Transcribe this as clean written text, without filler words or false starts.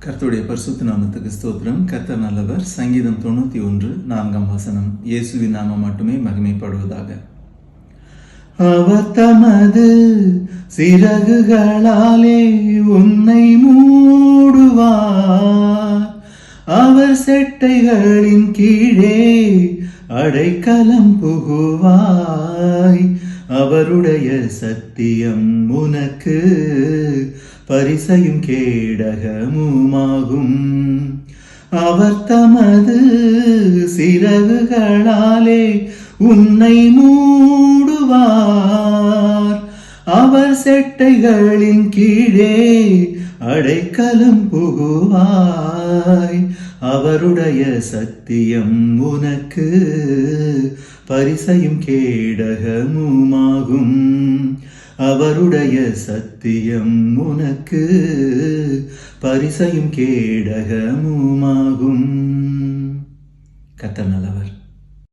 கர்த்தருடைய பரிசுத்த நாமத்துக்கு ஸ்தோத்திரம். கர்த்தர் நல்லவர். சங்கீதம் 91 4ஆம் வசனம். இயேசுவின் நாமம் மட்டுமே மகிமைப்படுவதாக. அவர் தமது சிறகுகளாலே உன்னை மூடுவார். அவர் செட்டைகளின் கீழே அடைக்கலம் புகுவாய். அவருடைய சத்தியம் உனக்கு பரிசையும் கேடகமுமாகும். அவர் தமது சிறகுகளாலே உன்னை மூடுவார். அவர் செட்டைகளின் கீழே அடைக்கலம் புகுவாய். அவருடைய சத்தியம் உனக்கு பரிசையும் கேடகமுமாகும். அவருடைய சத்தியம் உனக்கு பரிசையும் கேடகமுமாகும். கர்த்தர் நல்லவர்.